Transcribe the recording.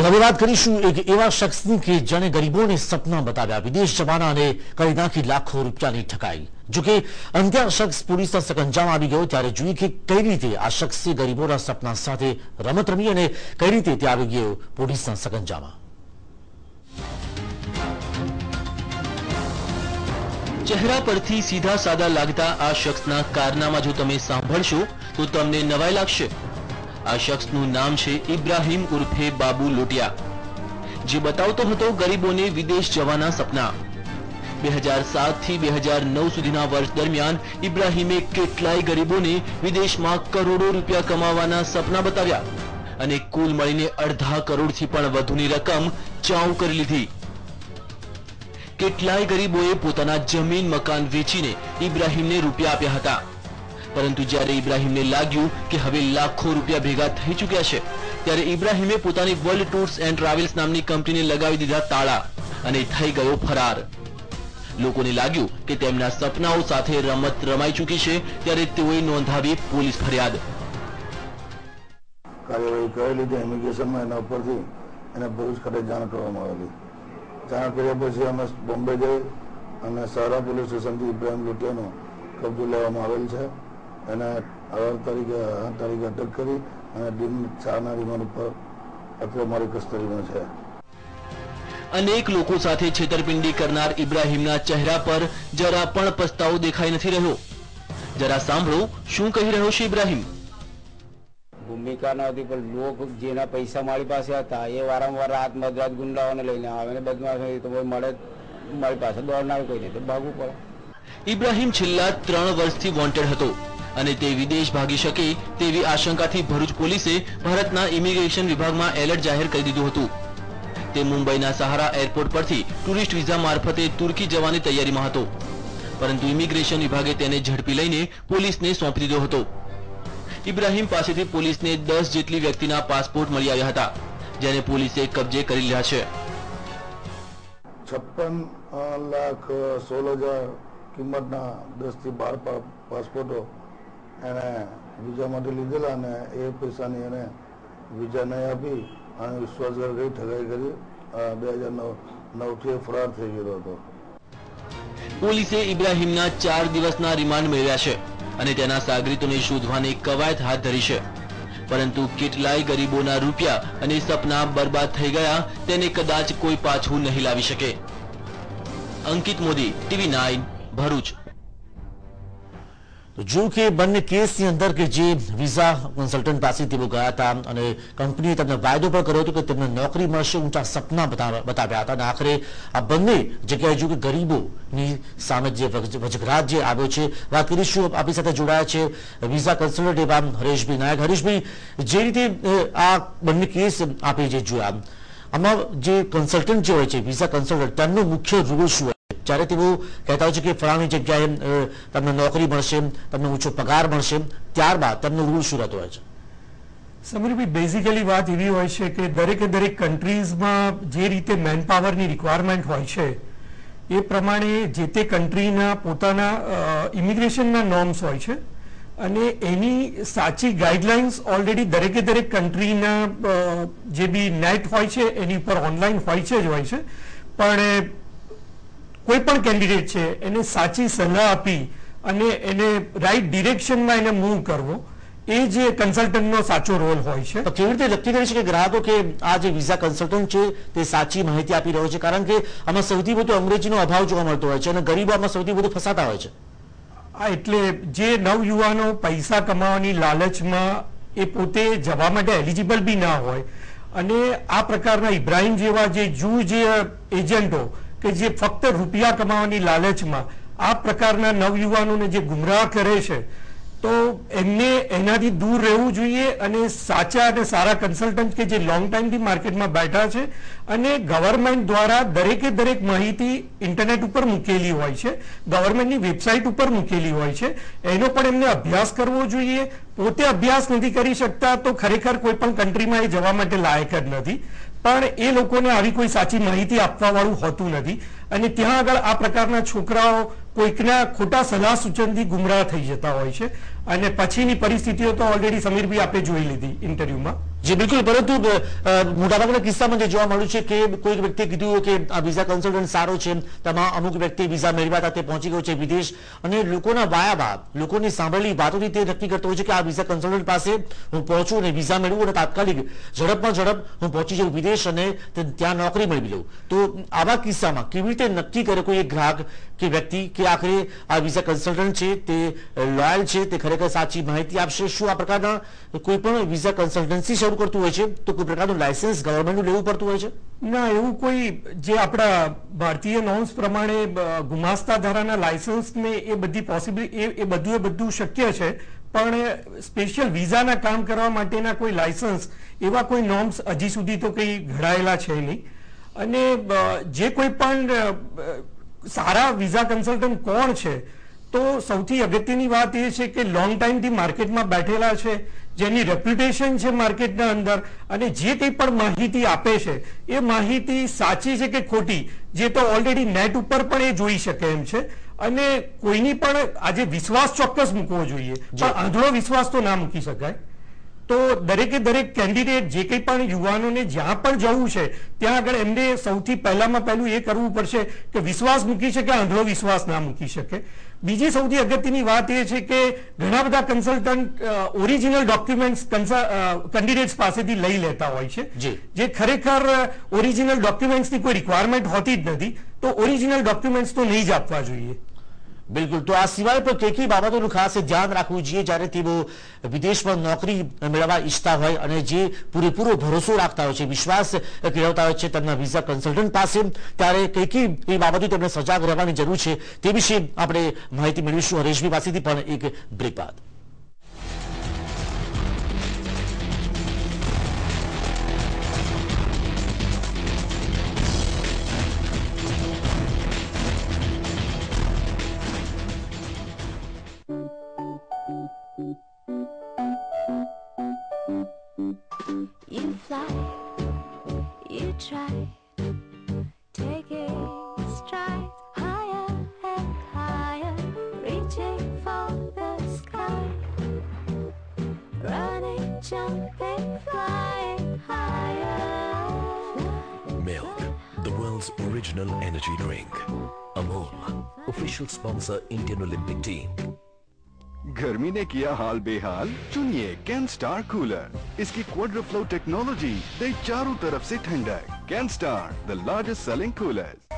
હવે વાત કરીશું એક એવા શખ્સની કે જેણે ગરીબોને સપના બતાવ્યા, વિદેશ જવાના અને કરી નાખી લાખો રૂપિયાની ઠગાઈ। જોકે અંતે આ શખ્સ પોલીસના સકંજામાં આવી ગયો। ત્યારે જોઈએ કે કઈ રીતે આ શખ્સે ગરીબોના સપના સાથે રમત રમી અને કઈ રીતે તે આવી ગયો પોલીસના સકંજામાં। ચહેરા પરથી સીધા સાદા લાગતા આ શખ્સના કારનામા જો તમે સાંભળશો તો તમને નવાઈ લાગશે। આ શખ્સનું નામ છે ઇબ્રાહિમ ઉર્ફે બાબુ લોટિયા, જે બતાવતો હતો ગરીબોને વિદેશ જવાના સપના। 2007 થી 2009 સુધીના વર્ષ દરમિયાન ઇબ્રાહિમે કેટલાય ગરીબોને વિદેશમાં કરોડો રૂપિયા કમાવાના સપના બતાવ્યા અને કુલ મળીને અડધા કરોડથી પણ વધુની રકમ ચાઉ કરી લીધી। કેટલાય ગરીબોએ પોતાના જમીન મકાન વેચીને ઇબ્રાહિમને રૂપિયા આપ્યા હતા, પરંતુ જ્યારે ઇબ્રાહિમને લાગ્યું કે હવે લાખો રૂપિયા ભેગા થઈ ચૂક્યા છે, ત્યારે ઇબ્રાહિમે પોતાની વર્લ્ડ ટૂર્સ એન્ડ ટ્રાવેલ્સ નામની કંપનીને લગાવી દીધા તાળા અને થઈ ગયો ફરાર। લોકોને લાગ્યું કે તેમના સપનાઓ સાથે રમત રમાઈ ચૂકી છે, ત્યારે તેઓએ નોંધાવી પોલીસ ફરિયાદ। કાર્યવાહી કરી લીધી ઇમિગ્રેશનમાં, એના ઉપરથી એને ભરૂચ ખાતે જાણ કરવામાં આવેલી। જાણ કર્યા પછી અમે બોમ્બે જઈ અને સહારા પોલીસ સ્ટેશનથી ઇબ્રાહિમ લોટિયાનો કબજો લેવામાં આવેલ છે। એને 8 તારીખે અટક કરી અને દિન 4ના રિમાન્ડ ઉપર અત્યારે મારી કસ્ટડીમાં છે। અનેક લોકો સાથે છેતરપિંડી કરનાર ઇબ્રાહિમના ચહેરા પર જરા પણ પસ્તાવો દેખાઈ નથી રહ્યો। જરા સાંભળો શું કહી રહ્યો છે ઇબ્રાહિમ। ભૂમિકા નહોતી, પણ લોકો જેના પૈસા મારી પાસે હતા એ વારંવાર રાત મધરાત ગુંડાઓને લઈને આવે અને બદમાશ તો મળે મારી પાસે દોડનાર કોઈ નહીં તો ભાગવું પડે। ઇબ્રાહિમ છેલ્લા 3 વર્ષથી વોન્ટેડ હતો અને તે વિદેશ ભાગી શકે તેવી આશંકાથી ભરૂચ પોલીસે ભારતના ઇમિગ્રેશન વિભાગમાં એલર્ટ જાહેર કરી દીધું હતું। તે મુંબઈના સહારા એરપોર્ટ પરથી ટુરિસ્ટ વિઝા મારફતે તુર્કી જવાની તૈયારીમાં હતો, પરંતુ ઇમિગ્રેશન વિભાગે તેને ઝડપી લઈને પોલીસને સોંપી દીધો હતો। ઇબ્રાહિમ પાસેથી પોલીસને 10 જેટલી વ્યક્તિના પાસપોર્ટ મળી આવ્યા હતા, જેને પોલીસે કબજે કરી લીધા છે। 56,16,000 કિંમતના 10 થી 12 પાસપોર્ટો એને વિઝા માટે લીધેલા અને એ પૈસાની એને વિઝા નહીં આપી અને વિશ્વાસઘાત કરી ઠગાઈ કરી 2009થી ફરાર થઈ ગયો હતો। પોલીસે ઇબ્રાહિમના 4 દિવસના રિમાન્ડ મેળવ્યા છે અને તેના સાગરીતોને શોધવાની કવાયત હાથ ધરી છે, પરંતુ કેટલાય ગરીબોના રૂપિયા અને સપના બરબાદ થઈ ગયા તેને કદાચ કોઈ પાછું નહીં લાવી શકે। અંકિત મોદી, TV9 ભરૂચ। જો કે બંને કેસની અંદર કે જે વિઝા કન્સલ્ટન્ટ પાસે તેઓ ગયા હતા અને કંપનીએ તેમને વાયદો પણ કર્યો હતો કે તેમને નોકરી મળશે, ઊંચા સપના બતાવ્યા હતા અને આખરે આ બંને જગ્યાએ જો કે ગરીબોની સામે જે વજઘરાટ જે આવ્યો છે। વાત કરીશું, આપણી સાથે જોડાયા છે વિઝા કન્સલ્ટન્ટ એવા હરેશભાઈ નાયક। હરેશભાઈ, જે રીતે આ બંને કેસ આપે જે જોયા, આમાં જે કન્સલ્ટન્ટ જે હોય છે વિઝા કન્સલ્ટન્ટ, તેમનો મુખ્ય રોલ શું હોય? જ્યારે તેઓ કહેતા હોય છે કે ફલાણી જગ્યાએ તમને નોકરી મળશે, તમને ઊંચો પગાર મળશે, ત્યારબાદ તેમનો રૂલ શું રહેતો હોય છે? સમીરભાઈ, બેઝિકલી વાત એવી હોય છે કે દરેક કન્ટ્રીઝમાં જે રીતે મેનપાવરની રિક્વાયરમેન્ટ હોય છે એ પ્રમાણે જે તે કન્ટ્રીના પોતાના ઇમિગ્રેશનના નોર્મ્સ હોય છે અને એની સાચી ગાઈડલાઇન્સ ઓલરેડી દરેક કન્ટ્રીના જે બી નેટ હોય છે એની ઉપર ઓનલાઈન હોય છે જ હોય છે। પણ કોઈ પણ કેન્ડિડેટ છે એને સાચી સલાહ આપી અને એને રાઈટ ડિરેક્શનમાં એને મૂવ કરવો એ જે કન્સલ્ટન્ટનો સાચો રોલ હોય છે। તો કેવી રીતે નક્કી કરી શકે ગ્રાહકો કે આ જે વિઝા કન્સલ્ટન્ટ છે તે સાચી માહિતી આપી રહ્યો છે? કારણ કે આમાં સૌથી વધુ અંગ્રેજીનો અભાવ જોવા મળતો હોય છે અને ગરીબો આમાં સૌથી વધુ ફસાતા હોય છે। એટલે જે નવયુવાનો પૈસા કમાવાની લાલચમાં એ પોતે જવા માટે એલિજિબલ બી ના હોય અને આ પ્રકારના ઇબ્રાહિમ જેવા જે એજન્ટો કે જે ફક્ત રૂપિયા કમાવાની લાલચમાં આ પ્રકારના નવયુવાનોને જે ગુમરાહ કરે છે, તો એમને એનાથી દૂર રહેવું જોઈએ અને સાચા અને સારા કન્સલ્ટન્ટ કે જે લોંગ ટાઈમથી માર્કેટમાં બેઠા છે અને ગવર્મેન્ટ દ્વારા દરેક માહિતી ઇન્ટરનેટ ઉપર મૂકેલી હોય છે, ગવર્મેન્ટની વેબસાઇટ ઉપર મૂકેલી હોય છે, એનો પણ એમને અભ્યાસ કરવો જોઈએ। પોતે અભ્યાસ નથી કરી શકતા તો ખરેખર કોઈ પણ કન્ટ્રીમાં એ જવા માટે લાયક જ નથી, પણ એ લોકોને આવી કોઈ સાચી માહિતી આપવા વાળું હોતું નથી અને ત્યાં આગળ આ પ્રકારના છોકરાઓ કોઈકના ખોટા સલાહ સૂચનથી ગુમરાહ થઈ જતા હોય છે અને પછીની પરિસ્થિતિઓ તો ઓલરેડી સમીરભાઈ આપે જોઈ લીધી ઇન્ટરવ્યુમાં। જી બિલકુલ, પરંતુ મોટાભાગના કિસ્સામાં જે જોવા મળ્યું છે કે કોઈક વ્યક્તિએ કીધું કે આ વિઝા કન્સલ્ટન્ટ સારો છે, તેમાં અમુક વ્યક્તિ વિઝા મેળવ્યા હતા, તે પહોંચી ગયો છે વિદેશ, અને લોકોના વાયા લોકોની સાંભળેલી વાતોથી તે નક્કી કરતો હોય છે કે આ વિઝા કન્સલ્ટન્ટ પાસે હું પહોંચું અને વિઝા મેળવું અને તાત્કાલિક ઝડપમાં ઝડપ હું પહોંચી જાઉં વિદેશ અને ત્યાં નોકરી મેળવી લઉં. તો આવા કિસ્સામાં કેવી રીતે નક્કી કરે કોઈ એક ગ્રાહક કે વ્યક્તિ કે આખરે આ વિઝા કન્સલ્ટન્ટ છે તે લોયલ છે, તે ખરેખર સાચી માહિતી આપશે? શું આ પ્રકારના કોઈ પણ વિઝા કન્સલ્ટન્સી શરૂ કરતું હોય છે તો કોઈ પ્રકારનું લાયસન્સ ગવર્મેન્ટનું લેવું પડતું હોય છે? ના, એવું કોઈ જે આપણા ભારતીય નોર્મ્સ પ્રમાણે ગુમાસ્તા ધારાના લાયસન્સ ને એ બધી પોસિબિલિટી એ બધું શક્ય છે, પણ સ્પેશિયલ વિઝાના કામ કરવા માટેના કોઈ લાયસન્સ એવા કોઈ નોર્મ્સ હજી સુધી તો કંઈ ઘડાયેલા છે નહીં. અને જે કોઈ પણ સારા વિઝા કન્સલ્ટન્ટ કોણ છે, તો સૌથી અગત્યની વાત એ છે કે લોંગ ટાઈમથી માર્કેટમાં બેઠેલા છે, જેની રેપ્યુટેશન છે માર્કેટના અંદર, અને જે કંઈ પણ માહિતી આપે છે એ માહિતી સાચી છે કે ખોટી, જે તો ઓલરેડી નેટ ઉપર પણ એ જોઈ શકે એમ છે. અને કોઈની પણ આજે વિશ્વાસ ચોક્કસ મૂકવો જોઈએ, પણ આંધળો વિશ્વાસ તો ના મૂકી શકાય. તો દરેકે દરેક કેન્ડિડેટ જે કંઈ પણ યુવાનોને જ્યાં પણ જવું છે ત્યાં આગળ એમને સૌથી પહેલામાં પહેલું એ કરવું પડશે કે વિશ્વાસ મૂકી શકે, આંધળો વિશ્વાસ ના મૂકી શકે. બીજી સૌથી અગત્યની વાત એ છે કે ઘણા બધા કન્સલ્ટન્ટ ઓરિજિનલ ડોક્યુમેન્ટ્સ કેન્ડિડેટ્સ પાસેથી લઈ લેતા હોય છે, જે ખરેખર ઓરિજિનલ ડોક્યુમેન્ટ્સની કોઈ રિક્વાયરમેન્ટ હોતી જ નથી. તો ઓરિજિનલ ડોક્યુમેન્ટ્સ તો નહીં જ આપવા જોઈએ. બિલકુલ. તો આ સિવાય પણ કઈ બાબતોનું ખાસ ધ્યાન રાખવું જોઈએ જ્યારે તેઓ વિદેશમાં નોકરી મેળવવા ઈચ્છતા હોય અને જે પૂરેપૂરો ભરોસો રાખતા હોય છે, વિશ્વાસ કેળવતા હોય છે તેમના વિઝા કન્સલ્ટન્ટ પાસે, ત્યારે કઈ બાબતો તેમને સજાગ રહેવાની જરૂર છે તે વિશે આપણે માહિતી મેળવીશું હરેશભાઈ પાસેથી પણ એક બ્રેક બાદ. You fly, you try, take it stride, higher and higher, reaching for the sky, running, jumping, flying higher. Milk, the world's original energy drink. Amul, official sponsor Indian Olympic team. गर्मी ने किया हाल बेहाल, चुनिए can star cooler. इसकी Quadra flow technology दे चारों तरफ से ठंडक. Can star, the largest selling coolers.